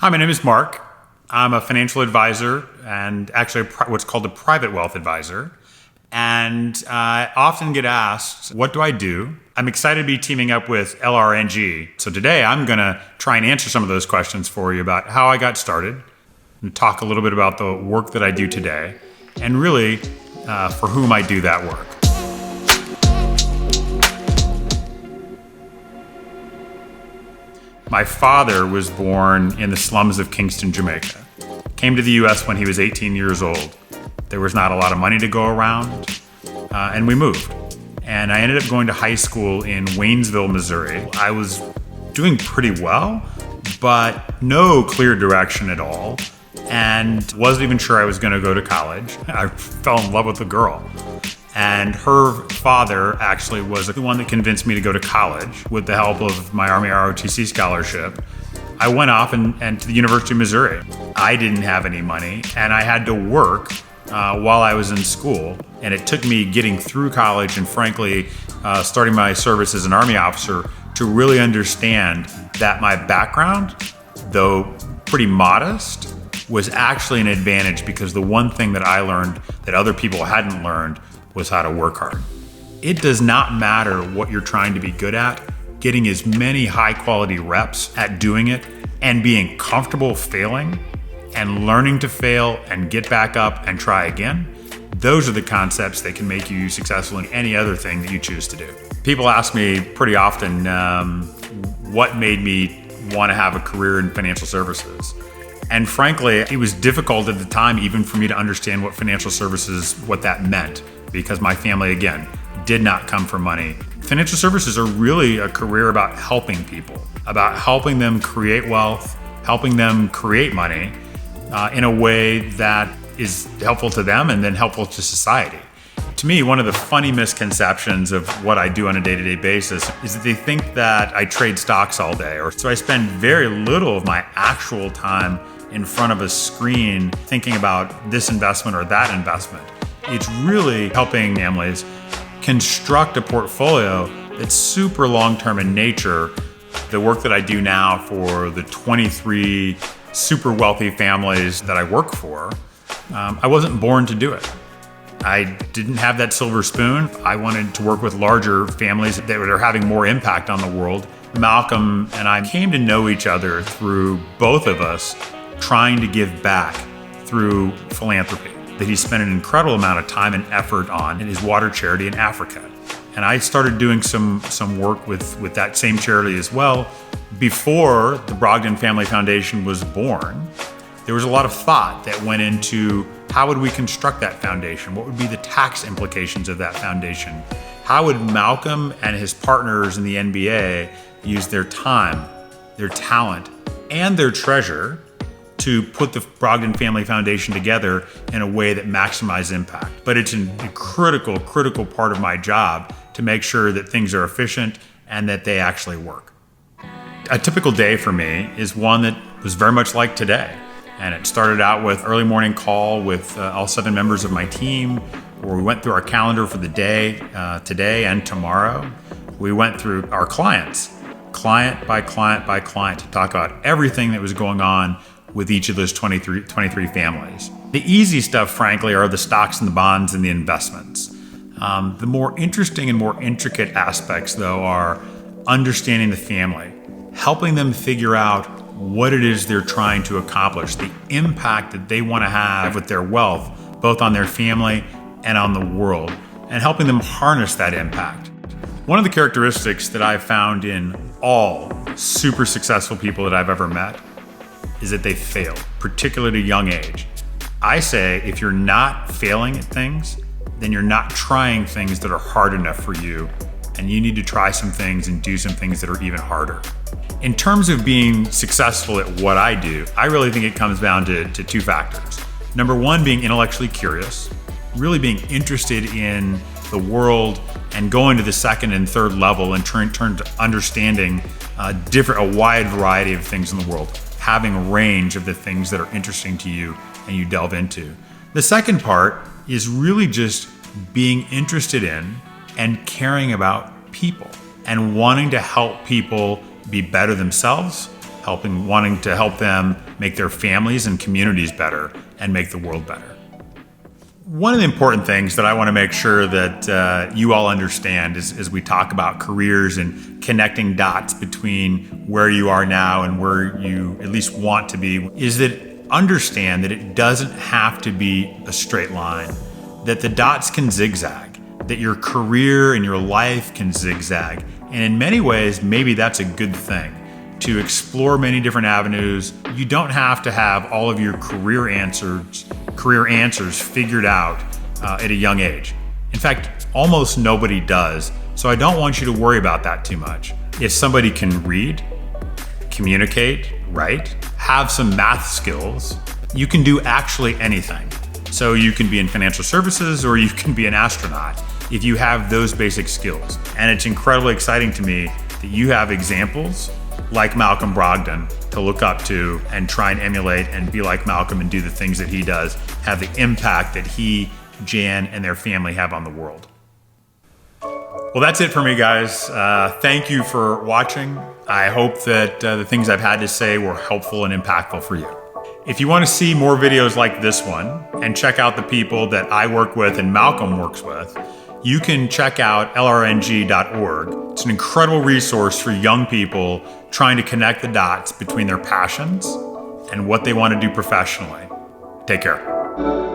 Hi, my name is Mark. I'm a financial advisor and actually what's called a private wealth advisor. And I often get asked, what do I do? I'm excited to be teaming up with LRNG. So today I'm going to try and answer some of those questions for you about how I got started and talk a little bit about the work that I do today and really for whom I do that work. My father was born in the slums of Kingston, Jamaica. Came to the US when he was 18 years old. There was not a lot of money to go around, and we moved. And I ended up going to high school in Waynesville, Missouri. I was doing pretty well, but no clear direction at all, and wasn't even sure I was gonna go to college. I fell in love with a girl. And her father actually was the one that convinced me to go to college with the help of my Army ROTC scholarship. I went off and to the University of Missouri. I didn't have any money and I had to work while I was in school. And it took me getting through college and frankly, starting my service as an Army officer to really understand that my background, though pretty modest, was actually an advantage because the one thing that I learned that other people hadn't learned was how to work hard. It does not matter what you're trying to be good at, getting as many high quality reps at doing it and being comfortable failing and learning to fail and get back up and try again. Those are the concepts that can make you successful in any other thing that you choose to do. People ask me pretty often what made me want to have a career in financial services. And frankly, it was difficult at the time even for me to understand what financial services, what that meant, because my family, again, did not come from money. Financial services are really a career about helping people, about helping them create wealth, helping them create money in a way that is helpful to them and then helpful to society. To me, one of the funny misconceptions of what I do on a day-to-day basis is that they think that I trade stocks all day, or so I spend very little of my actual time in front of a screen thinking about this investment or that investment. It's really helping families construct a portfolio that's super long-term in nature. The work that I do now for the 23 super wealthy families that I work for, I wasn't born to do it. I didn't have that silver spoon. I wanted to work with larger families that are having more impact on the world. Malcolm and I came to know each other through both of us trying to give back through philanthropy that he spent an incredible amount of time and effort on in his water charity in Africa. And I started doing some work with that same charity as well. Before the Brogdon Family Foundation was born, there was a lot of thought that went into how would we construct that foundation? What would be the tax implications of that foundation? How would Malcolm and his partners in the NBA use their time, their talent, and their treasure to put the Brogdon Family Foundation together in a way that maximizes impact? But it's a critical part of my job to make sure that things are efficient and that they actually work. A typical day for me is one that was very much like today. And it started out with early morning call with all 7 members of my team, where we went through our calendar for the day, today and tomorrow. We went through our clients, client by client by client, to talk about everything that was going on with each of those 23 families. The easy stuff, frankly, are the stocks and the bonds and the investments. The more interesting and more intricate aspects, though, are understanding the family, helping them figure out what it is they're trying to accomplish, the impact that they want to have with their wealth, both on their family and on the world, and helping them harness that impact. One of the characteristics that I've found in all super successful people that I've ever met is that they fail, particularly at a young age. I say if you're not failing at things, then you're not trying things that are hard enough for you, and you need to try some things and do some things that are even harder. In terms of being successful at what I do, I really think it comes down to 2 factors. Number 1, being intellectually curious, really being interested in the world and going to the second and third level and turn to understanding a wide variety of things in the world, having a range of the things that are interesting to you and you delve into. The second part is really just being interested in and caring about people and wanting to help people be better themselves wanting to help them make their families and communities better and make the world better. One of the important things that I want to make sure that you all understand as we talk about careers and connecting dots between where you are now and where you at least want to be is that understand that it doesn't have to be a straight line, that the dots can zigzag, that your career and your life can zigzag. And in many ways, maybe that's a good thing, to explore many different avenues. You don't have to have all of your career answers figured out at a young age. In fact, almost nobody does. So I don't want you to worry about that too much. If somebody can read, communicate, write, have some math skills, you can do actually anything. So you can be in financial services or you can be an astronaut if you have those basic skills. And it's incredibly exciting to me that you have examples like Malcolm Brogdon to look up to and try and emulate and be like Malcolm and do the things that he does, have the impact that he, Jan, and their family have on the world. Well, that's it for me, guys. Thank you for watching. I hope that the things I've had to say were helpful and impactful for you. If you want to see more videos like this one and check out the people that I work with and Malcolm works with, you can check out lrng.org. It's an incredible resource for young people trying to connect the dots between their passions and what they want to do professionally. Take care.